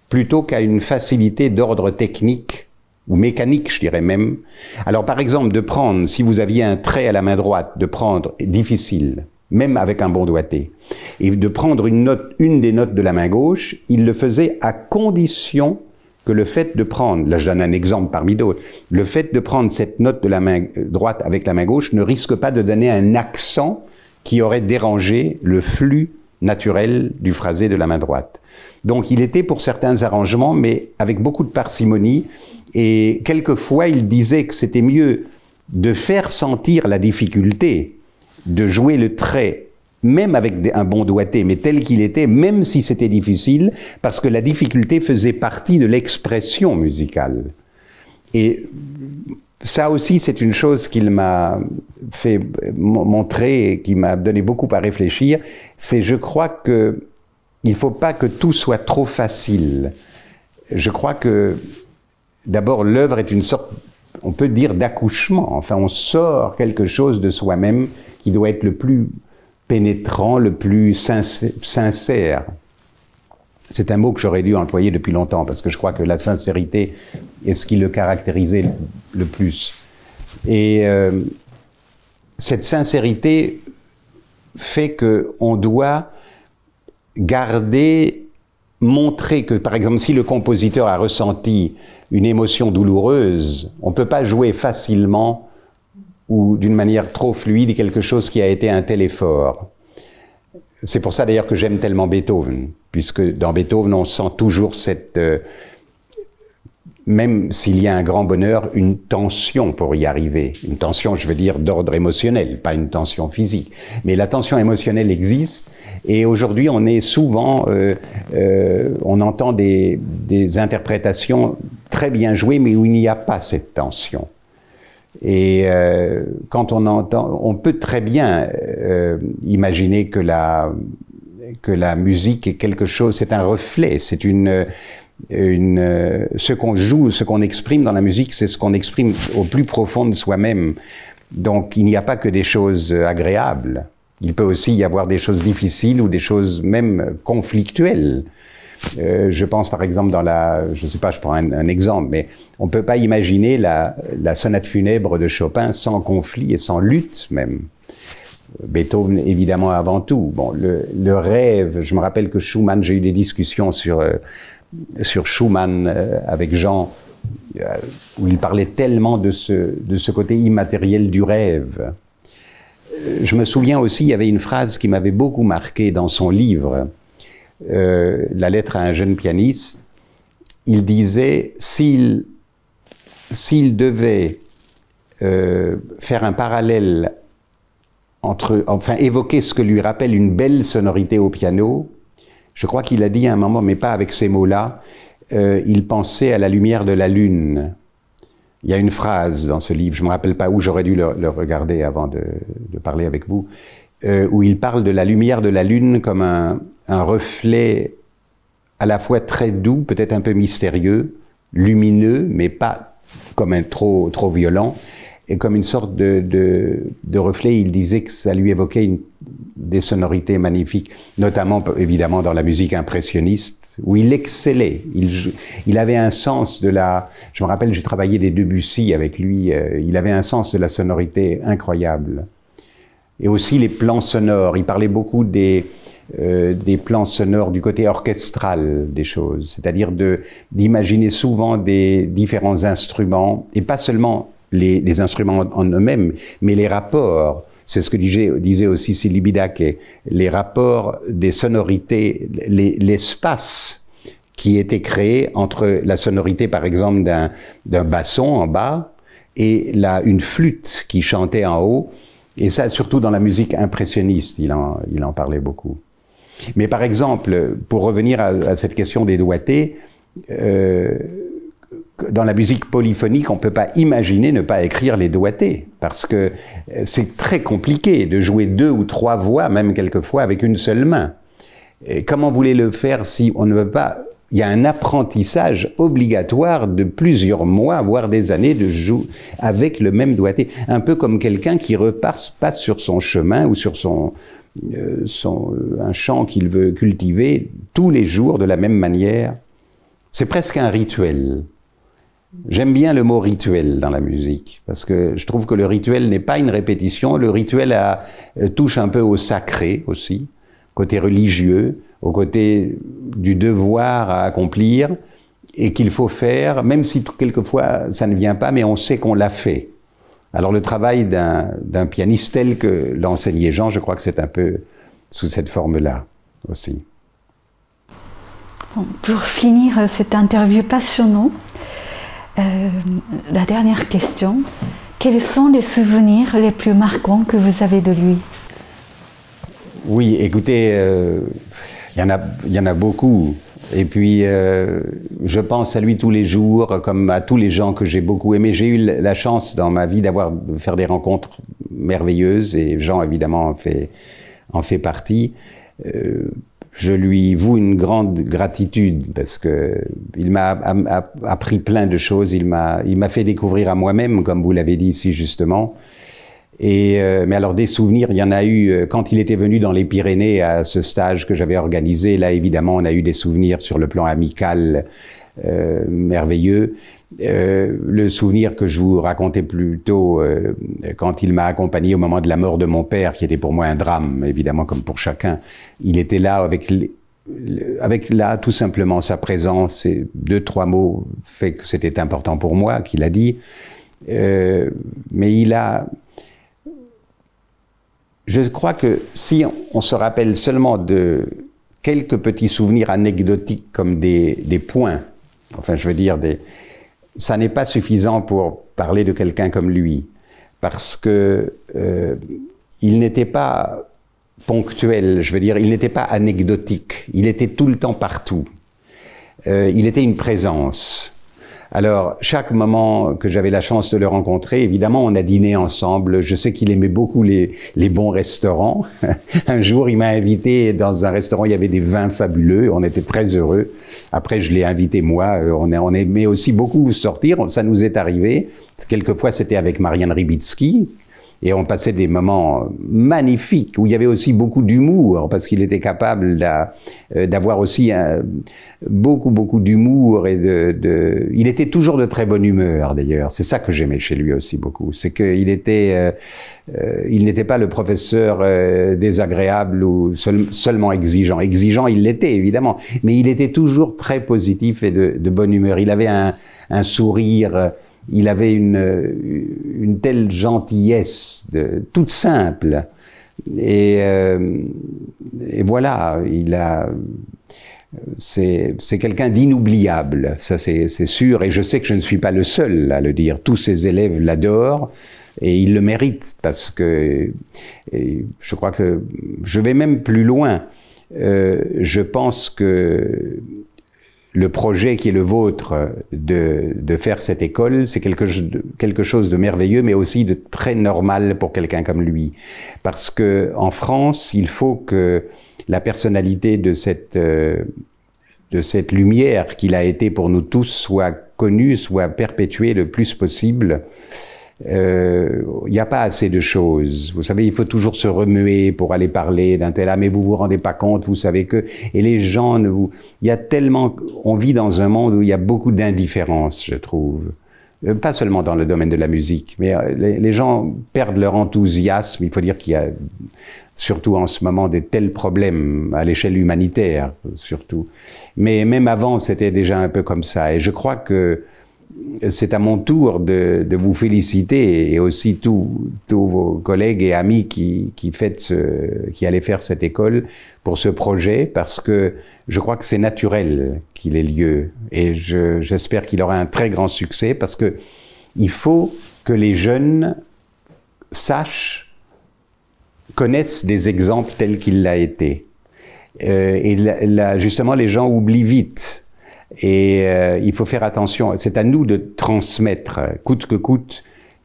plutôt qu'à une facilité d'ordre technique ou mécanique, je dirais même. Alors par exemple, de prendre, si vous aviez un trait à la main droite, de prendre, difficile, même avec un bon doigté, et de prendre une des notes de la main gauche, il le faisait à condition que le fait de prendre, là je donne un exemple parmi d'autres, le fait de prendre cette note de la main droite avec la main gauche ne risque pas de donner un accent qui aurait dérangé le flux naturel du phrasé de la main droite. Donc il était pour certains arrangements, mais avec beaucoup de parcimonie, et quelquefois il disait que c'était mieux de faire sentir la difficulté, de jouer le trait même avec un bon doigté, mais tel qu'il était, même si c'était difficile, parce que la difficulté faisait partie de l'expression musicale. Et ça aussi, c'est une chose qu'il m'a fait montrer et qui m'a donné beaucoup à réfléchir, c'est je crois que il ne faut pas que tout soit trop facile. Je crois que, d'abord, l'œuvre est une sorte, on peut dire, d'accouchement. Enfin, on sort quelque chose de soi-même qui doit être le plus pénétrant, le plus sincère. C'est un mot que j'aurais dû employer depuis longtemps, parce que je crois que la sincérité est ce qui le caractérisait le plus. Et cette sincérité fait qu'on doit garder, montrer que, par exemple, si le compositeur a ressenti une émotion douloureuse, on ne peut pas jouer facilement ou d'une manière trop fluide quelque chose qui a été un tel effort. C'est pour ça d'ailleurs que j'aime tellement Beethoven, puisque dans Beethoven on sent toujours cette, même s'il y a un grand bonheur, une tension pour y arriver. Une tension, je veux dire, d'ordre émotionnel, pas une tension physique. Mais la tension émotionnelle existe, et aujourd'hui on est souvent, on entend des interprétations très bien jouées, mais où il n'y a pas cette tension. Et quand on entend, on peut très bien imaginer que la musique est quelque chose, c'est un reflet, c'est ce qu'on joue, ce qu'on exprime dans la musique, c'est ce qu'on exprime au plus profond de soi-même. Donc il n'y a pas que des choses agréables. Il peut aussi y avoir des choses difficiles ou des choses même conflictuelles. Je pense par exemple dans je sais pas, je prends un exemple, mais on peut pas imaginer la sonate funèbre de Chopin sans conflit et sans lutte même. Beethoven évidemment avant tout. Bon, le rêve, je me rappelle que Schumann, j'ai eu des discussions sur Schumann avec Jean, où il parlait tellement de ce côté immatériel du rêve. Je me souviens aussi, il y avait une phrase qui m'avait beaucoup marqué dans son livre, La lettre à un jeune pianiste. Il disait, s'il devait faire un parallèle enfin évoquer ce que lui rappelle une belle sonorité au piano, je crois qu'il a dit à un moment, mais pas avec ces mots-là, il pensait à la lumière de la lune. Il y a une phrase dans ce livre, je ne me rappelle pas où, j'aurais dû le regarder avant de parler avec vous, où il parle de la lumière de la lune comme un reflet à la fois très doux, peut-être un peu mystérieux, lumineux, mais pas comme un trop violent, et comme une sorte de reflet. Il disait que ça lui évoquait des sonorités magnifiques, notamment évidemment dans la musique impressionniste, où il excellait. Il avait un sens de la... Je me rappelle, j'ai travaillé des Debussy avec lui, il avait un sens de la sonorité incroyable. Et aussi les plans sonores, il parlait beaucoup des plans sonores du côté orchestral des choses, c'est-à-dire d'imaginer souvent des différents instruments, et pas seulement les instruments en eux-mêmes, mais les rapports. C'est ce que disait aussi Sylvie Bidaké, les rapports des sonorités, l'espace qui était créé entre la sonorité, par exemple, d'un basson en bas et une flûte qui chantait en haut. Et ça, surtout dans la musique impressionniste, il en parlait beaucoup. Mais par exemple, pour revenir à cette question des doigtés, dans la musique polyphonique, on ne peut pas imaginer ne pas écrire les doigtés, parce que c'est très compliqué de jouer 2 ou 3 voix, même quelquefois avec une seule main. Et comment voulez-le faire si on ne veut pas... Il y a un apprentissage obligatoire de plusieurs mois, voire des années, de jouer avec le même doigté. Un peu comme quelqu'un qui passe sur son chemin ou sur un champ qu'il veut cultiver tous les jours de la même manière. C'est presque un rituel. J'aime bien le mot rituel dans la musique, parce que je trouve que le rituel n'est pas une répétition. Le rituel touche un peu au sacré aussi, côté religieux, au côté du devoir à accomplir, et qu'il faut faire, même si quelquefois ça ne vient pas, mais on sait qu'on l'a fait. Alors le travail d'un pianiste tel que l'enseignait Jean, je crois que c'est un peu sous cette forme-là aussi. Bon, pour finir cette interview passionnante, la dernière question, quels sont les souvenirs les plus marquants que vous avez de lui? Oui, écoutez, il y en a beaucoup. Et puis, je pense à lui tous les jours, comme à tous les gens que j'ai beaucoup aimés. J'ai eu la chance dans ma vie de faire des rencontres merveilleuses, et Jean, évidemment, en fait partie. Je lui voue une grande gratitude, parce que il m'a appris plein de choses. Il m'a fait découvrir à moi-même, comme vous l'avez dit si justement. Mais alors des souvenirs, il y en a eu quand il était venu dans les Pyrénées à ce stage que j'avais organisé. Là, évidemment, on a eu des souvenirs sur le plan amical merveilleux. Le souvenir que je vous racontais plus tôt, quand il m'a accompagné au moment de la mort de mon père, qui était pour moi un drame, évidemment, comme pour chacun. Il était là avec là, tout simplement, sa présence, et 2-3 mots fait que c'était important pour moi, qu'il a dit. Mais je crois que si on se rappelle seulement de quelques petits souvenirs anecdotiques comme des points, enfin je veux dire, ça n'est pas suffisant pour parler de quelqu'un comme lui, parce que il n'était pas ponctuel, je veux dire, il n'était pas anecdotique, il était tout le temps partout. Il était une présence. Alors, chaque moment que j'avais la chance de le rencontrer, évidemment, on a dîné ensemble. Je sais qu'il aimait beaucoup les bons restaurants. Un jour, il m'a invité dans un restaurant, il y avait des vins fabuleux, on était très heureux. Après, je l'ai invité moi, on aimait aussi beaucoup sortir, ça nous est arrivé. Quelquefois, c'était avec Marianne Ribitsky. Et on passait des moments magnifiques, où il y avait aussi beaucoup d'humour, parce qu'il était capable d'avoir aussi beaucoup d'humour. Il était toujours de très bonne humeur, d'ailleurs. C'est ça que j'aimais chez lui aussi beaucoup. C'est qu'il était, il n'était pas le professeur désagréable ou seulement exigeant. Exigeant, il l'était, évidemment. Mais il était toujours très positif et de bonne humeur. Il avait un sourire... Il avait une telle gentillesse, toute simple. Et voilà, c'est quelqu'un d'inoubliable, ça c'est sûr. Et je sais que je ne suis pas le seul à le dire. Tous ses élèves l'adorent et ils le méritent, parce que je crois que je vais même plus loin. Je pense que le projet qui est le vôtre de faire cette école, c'est quelque chose de merveilleux, mais aussi de très normal pour quelqu'un comme lui. Parce que en France, il faut que la personnalité de cette lumière qu'il a été pour nous tous soit connue, soit perpétuée le plus possible. il n'y a pas assez de choses. Vous savez, il faut toujours se remuer pour aller parler d'un tel, ah, mais vous vous rendez pas compte, vous savez que, et les gens il y a tellement, on vit dans un monde où il y a beaucoup d'indifférence, je trouve. Pas seulement dans le domaine de la musique, mais les gens perdent leur enthousiasme. Il faut dire qu'il y a, surtout en ce moment, des tels problèmes à l'échelle humanitaire, surtout. Mais même avant, c'était déjà un peu comme ça. Et je crois que c'est à mon tour de vous féliciter, et aussi tous vos collègues et amis qui allaient faire cette école, pour ce projet, parce que je crois que c'est naturel qu'il ait lieu, et j'espère qu'il aura un très grand succès, parce que il faut que les jeunes connaissent des exemples tels qu'il l'a été. Et là, justement, les gens oublient vite. Et il faut faire attention, c'est à nous de transmettre, coûte que coûte,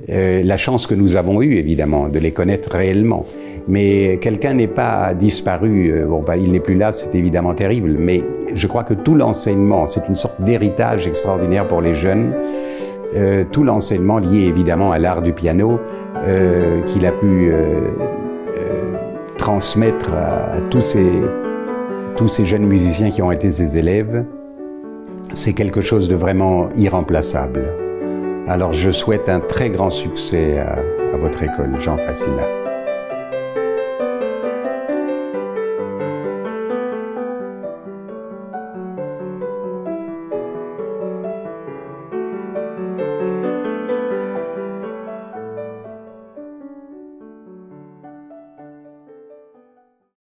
la chance que nous avons eue, évidemment, de les connaître réellement. Mais quelqu'un n'est pas disparu, il n'est plus là, c'est évidemment terrible, mais je crois que tout l'enseignement, c'est une sorte d'héritage extraordinaire pour les jeunes, tout l'enseignement lié évidemment à l'art du piano, qu'il a pu transmettre à tous ces jeunes musiciens qui ont été ses élèves. C'est quelque chose de vraiment irremplaçable. Alors je souhaite un très grand succès à votre école, Jean Fassina.